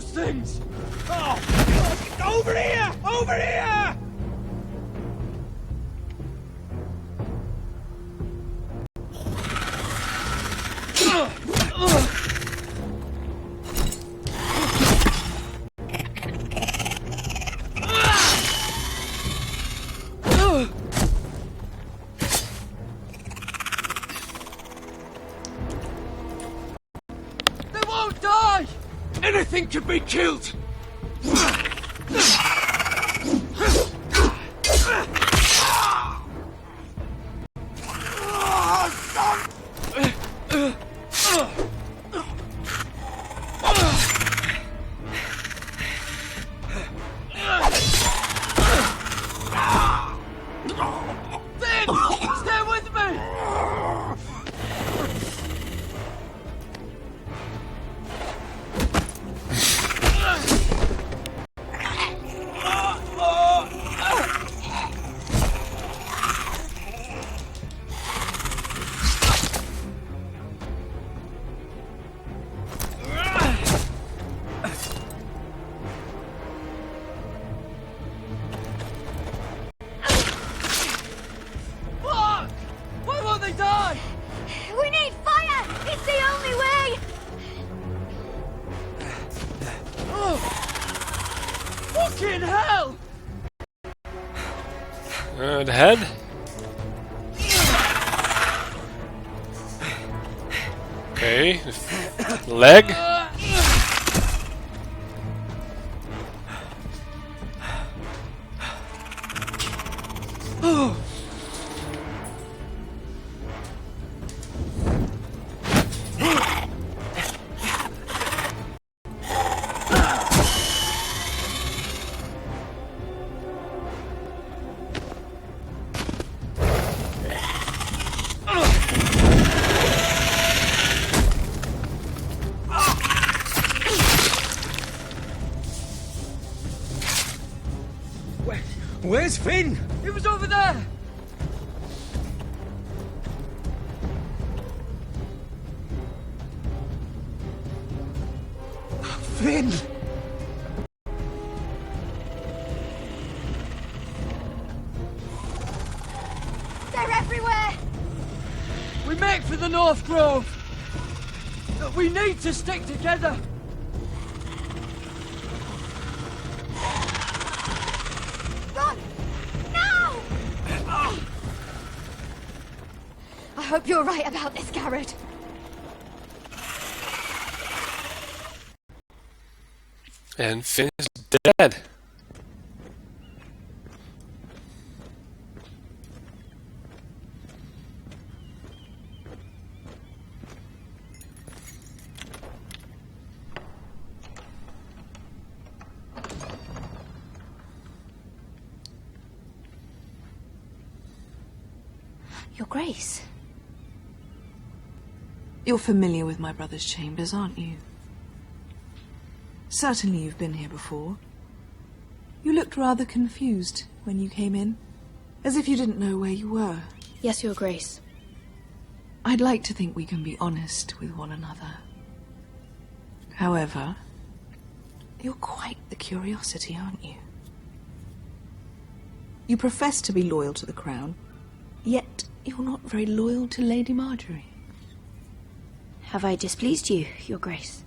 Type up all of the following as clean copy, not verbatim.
things! Oh! Over here! Over here! They won't die! Anything can be killed! Fucking hell! The head? Okay. Leg? Where's Finn? He was over there! Finn! They're everywhere! We make for the North Grove! We need to stick together! I hope you're right about this, Gared. And Finn is dead. Your Grace. You're familiar with my brother's chambers, aren't you? Certainly you've been here before. You looked rather confused when you came in, as if you didn't know where you were. Yes, Your Grace. I'd like to think we can be honest with one another. However, you're quite the curiosity, aren't you? You profess to be loyal to the crown, yet you're not very loyal to Lady Margaery. Have I displeased you, Your Grace?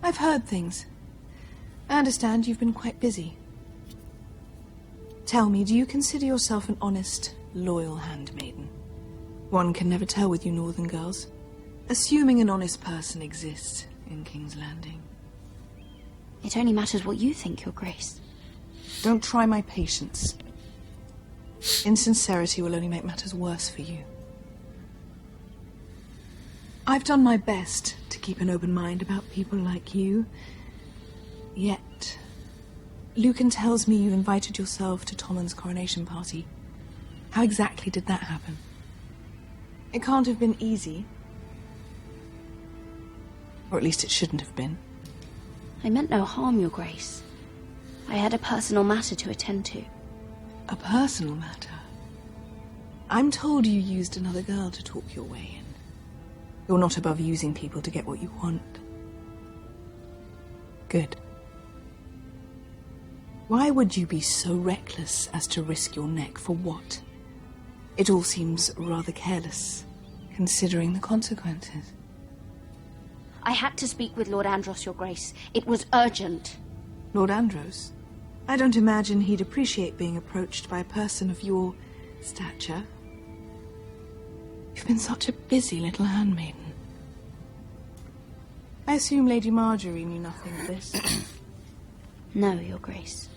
I've heard things. I understand you've been quite busy. Tell me, do you consider yourself an honest, loyal handmaiden? One can never tell with you northern girls. Assuming an honest person exists in King's Landing. It only matters what you think, Your Grace. Don't try my patience. Insincerity will only make matters worse for you. I've done my best to keep an open mind about people like you. Yet, Lucan tells me you invited yourself to Tommen's coronation party. How exactly did that happen? It can't have been easy. Or at least it shouldn't have been. I meant no harm, Your Grace. I had a personal matter to attend to. A personal matter? I'm told you used another girl to talk your way in. You're not above using people to get what you want. Good. Why would you be so reckless as to risk your neck for what? It all seems rather careless, considering the consequences. I had to speak with Lord Andros, Your Grace. It was urgent. Lord Andros? I don't imagine he'd appreciate being approached by a person of your stature. You've been such a busy little handmaiden. I assume Lady Margaery knew nothing of this. No, Your Grace.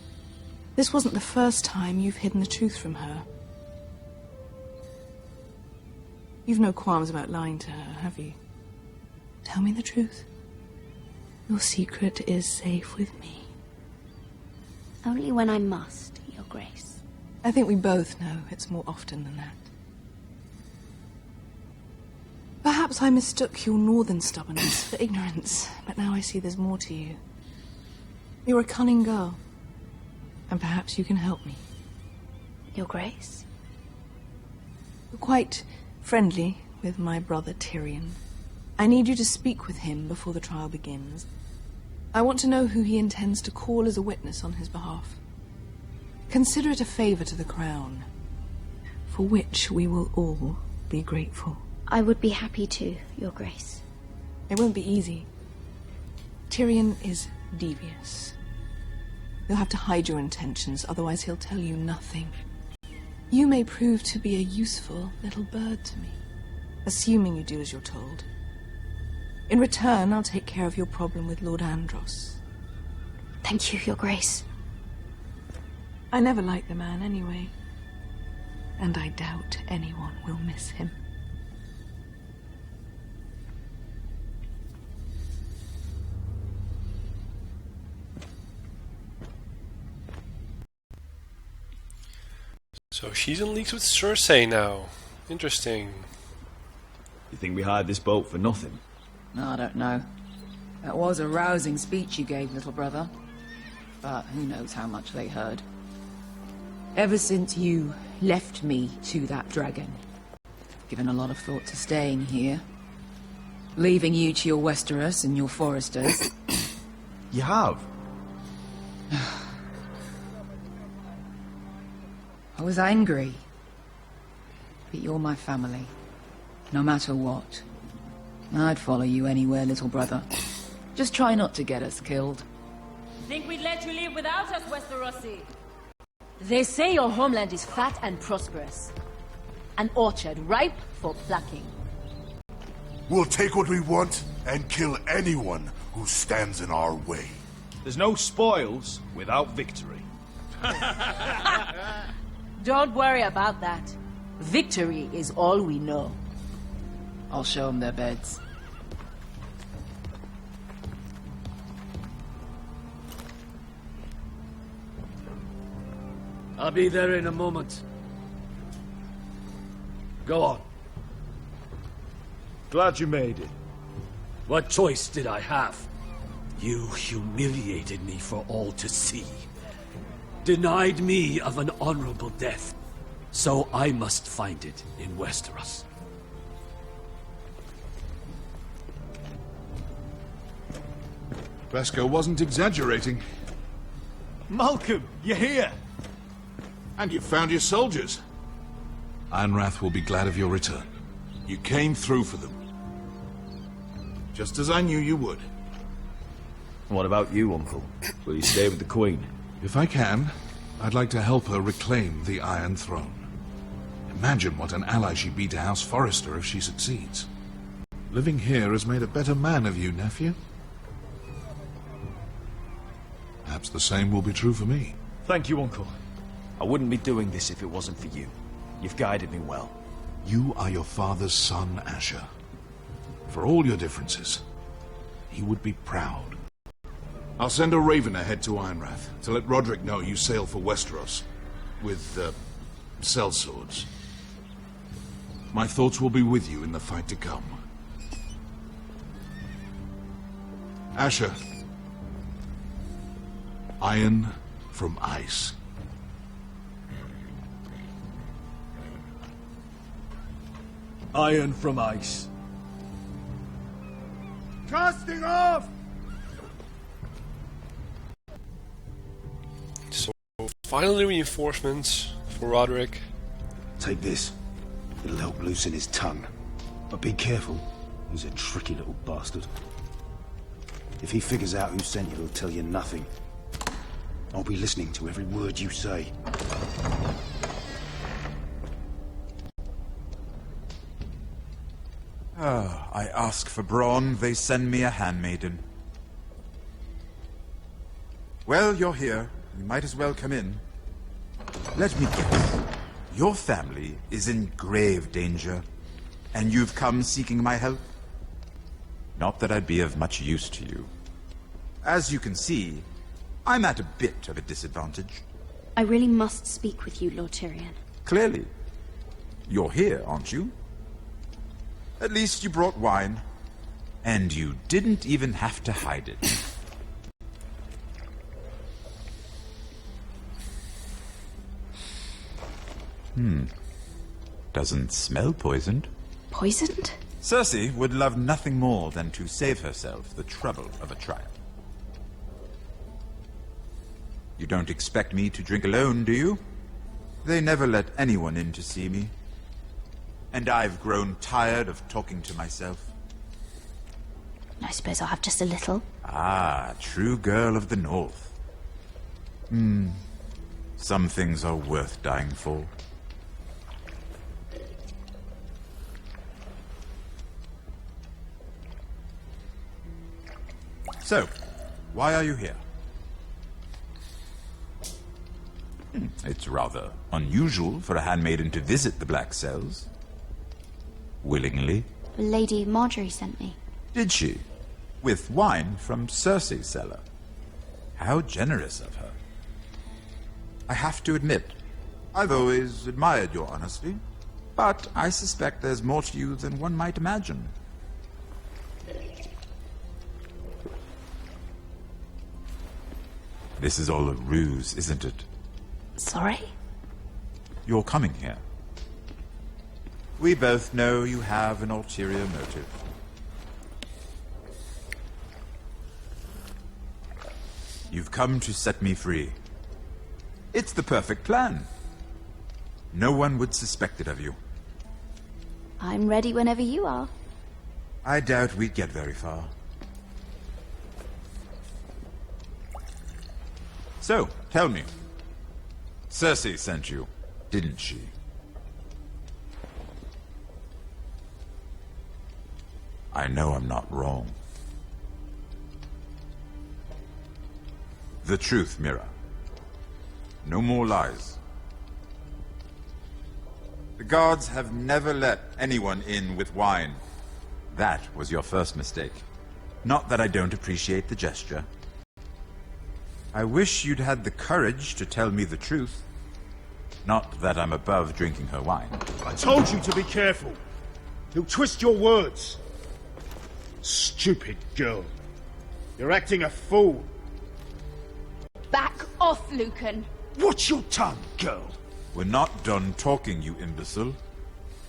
This wasn't the first time you've hidden the truth from her. You've no qualms about lying to her, have you? Tell me the truth. Your secret is safe with me. Only when I must, Your Grace. I think we both know it's more often than that. Perhaps I mistook your northern stubbornness for ignorance, but now I see there's more to you. You're a cunning girl, and perhaps you can help me. Your Grace? You're quite friendly with my brother Tyrion. I need you to speak with him before the trial begins. I want to know who he intends to call as a witness on his behalf. Consider it a favor to the crown, for which we will all be grateful. I would be happy to, Your Grace. It won't be easy. Tyrion is devious. You'll have to hide your intentions, otherwise he'll tell you nothing. You may prove to be a useful little bird to me, assuming you do as you're told. In return, I'll take care of your problem with Lord Andros. Thank you, Your Grace. I never liked the man anyway, and I doubt anyone will miss him. So she's in leagues with Cersei now. Interesting. You think we hired this boat for nothing? I don't know. That was a rousing speech you gave, little brother. But who knows how much they heard. Ever since you left me to that dragon, I've given a lot of thought to staying here. Leaving you to your Westeros and your Forresters. You have? I was angry. But you're my family. No matter what. I'd follow you anywhere, little brother. Just try not to get us killed. Think we'd let you live without us, Westerosi? They say your homeland is fat and prosperous. An orchard ripe for plucking. We'll take what we want and kill anyone who stands in our way. There's no spoils without victory. Don't worry about that. Victory is all we know. I'll show them their beds. I'll be there in a moment. Go on. Glad you made it. What choice did I have? You humiliated me for all to see. Denied me of an honorable death. So I must find it in Westeros. Vasco wasn't exaggerating. Malcolm, you're here! And you found your soldiers. Ironrath will be glad of your return. You came through for them. Just as I knew you would. What about you, Uncle? Will you stay with the Queen? If I can, I'd like to help her reclaim the Iron Throne. Imagine what an ally she'd be to House Forrester if she succeeds. Living here has made a better man of you, nephew. Perhaps the same will be true for me. Thank you, Uncle. I wouldn't be doing this if it wasn't for you. You've guided me well. You are your father's son, Asher. For all your differences, he would be proud. I'll send a raven ahead to Ironrath to let Rodrik know you sail for Westeros. With, sellswords. My thoughts will be with you in the fight to come. Asher. Iron from ice. Iron from ice. Casting off! So Finally reinforcements for Rodrik. Take this. It'll help loosen his tongue. But be careful. He's a tricky little bastard. If he figures out who sent you, he'll tell you nothing. I'll be listening to every word you say. I ask for brawn, they send me a handmaiden. Well, you're here. You might as well come in. Let me guess. Your family is in grave danger, and you've come seeking my help? Not that I'd be of much use to you. As you can see, I'm at a bit of a disadvantage. I really must speak with you, Lord Tyrion. Clearly. You're here, aren't you? At least you brought wine. And you didn't even have to hide it. Doesn't smell poisoned. Poisoned? Cersei would love nothing more than to save herself the trouble of a trial. You don't expect me to drink alone, do you? They never let anyone in to see me. And I've grown tired of talking to myself. I suppose I'll have just a little. Ah, true girl of the North. Some things are worth dying for. So, why are you here? It's rather unusual for a handmaiden to visit the Black Cells. Willingly. Lady Margaery sent me. Did she? With wine from Cersei's cellar. How generous of her. I have to admit, I've always admired your honesty, but I suspect there's more to you than one might imagine. This is all a ruse, isn't it? Sorry? You're coming here. We both know you have an ulterior motive. You've come to set me free. It's the perfect plan. No one would suspect it of you. I'm ready whenever you are. I doubt we'd get very far. So, tell me. Cersei sent you, didn't she? I know I'm not wrong. The truth, Mira. No more lies. The guards have never let anyone in with wine. That was your first mistake. Not that I don't appreciate the gesture. I wish you'd had the courage to tell me the truth. Not that I'm above drinking her wine. I told you to be careful. He'll twist your words. Stupid girl. You're acting a fool. Back off, Lucan. Watch your tongue, girl. We're not done talking, you imbecile.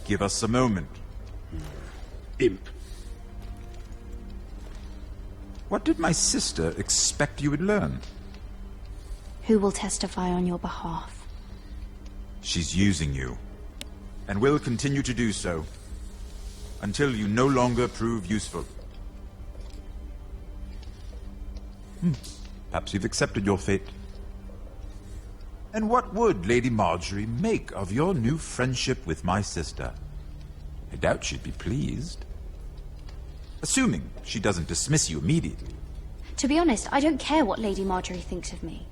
Give us a moment. Imp. What did my sister expect you would learn? Who will testify on your behalf? She's using you, and will continue to do so, until you no longer prove useful. Perhaps you've accepted your fate. And what would Lady Margaery make of your new friendship with my sister? I doubt she'd be pleased. Assuming she doesn't dismiss you immediately. To be honest, I don't care what Lady Margaery thinks of me.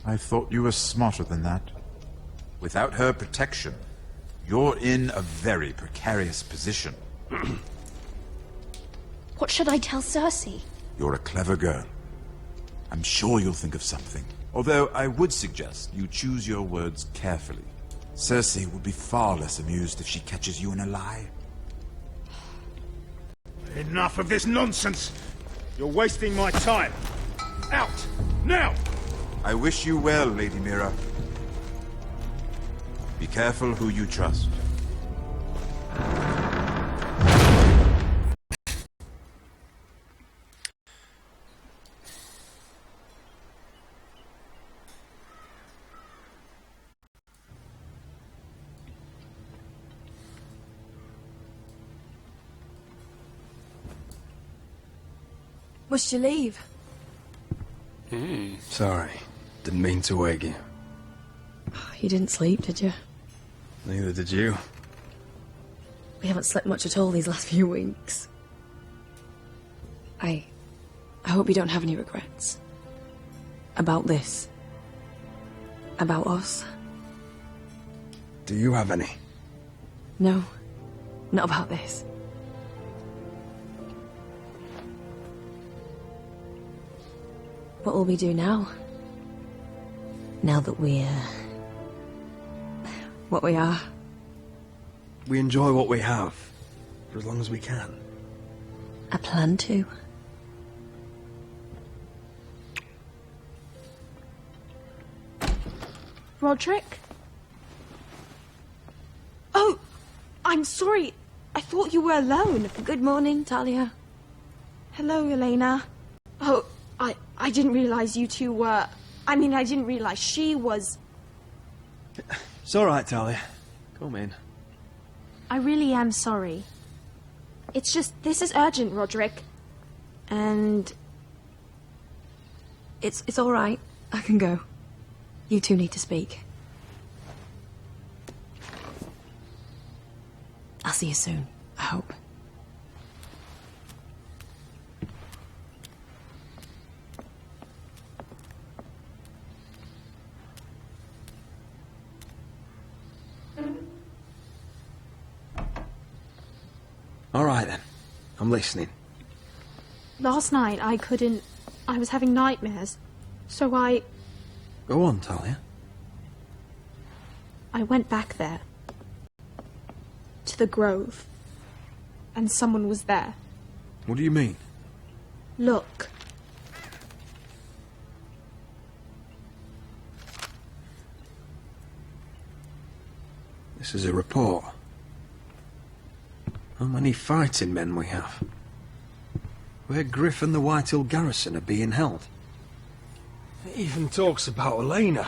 I thought you were smarter than that. Without her protection, you're in a very precarious position. What should I tell Cersei? You're a clever girl. I'm sure you'll think of something. Although I would suggest you choose your words carefully. Cersei will be far less amused if she catches you in a lie. Enough of this nonsense. You're wasting my time. Out! Now! I wish you well, Lady Mira. Be careful who you trust. Must you leave? Sorry. Didn't mean to wake you. You didn't sleep, did you? Neither did you. We haven't slept much at all these last few weeks. I hope you don't have any regrets. About this. About us. Do you have any? No. Not about this. What will we do now? Now that we're... what we are? We enjoy what we have, for as long as we can. I plan to. Rodrik? Oh, I'm sorry. I thought you were alone. Good morning, Talia. Hello, Eleana. Oh, I didn't realize you two were... I mean, I didn't realize she was... It's all right, Talia. Come in. I really am sorry. It's just, this is urgent, Rodrik. And... It's all right. I can go. You two need to speak. I'll see you soon, I hope. All right, then. I'm listening. Last night I couldn't... I was having nightmares. So I Go on, Talia. went back there. To the grove. And someone was there. What do you mean? Look. This is a report. How many fighting men we have? Where Griff and the Whitehill garrison are being held. It even talks about Eleana.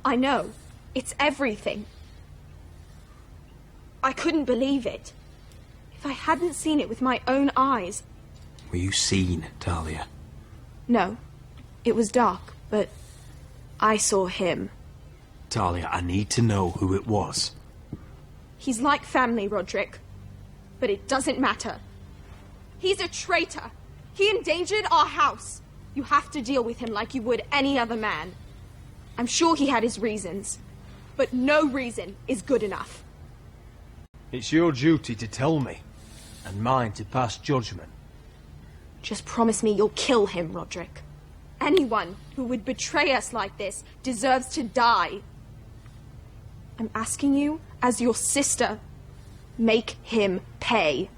I know. It's everything. I couldn't believe it. If I hadn't seen it with my own eyes... Were you seen, Talia? No. It was dark, but I saw him. Talia, I need to know who it was. He's like family, Rodrik. But it doesn't matter. He's a traitor. He endangered our house. You have to deal with him like you would any other man. I'm sure he had his reasons. But no reason is good enough. It's your duty to tell me, and mine to pass judgment. Just promise me you'll kill him, Rodrik. Anyone who would betray us like this deserves to die. I'm asking you, as your sister, make him pay.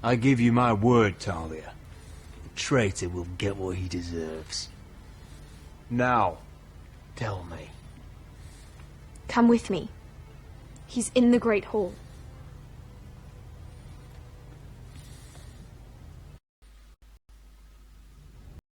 I give you my word, Talia. The traitor will get what he deserves. Now, tell me. Come with me. He's in the Great Hall.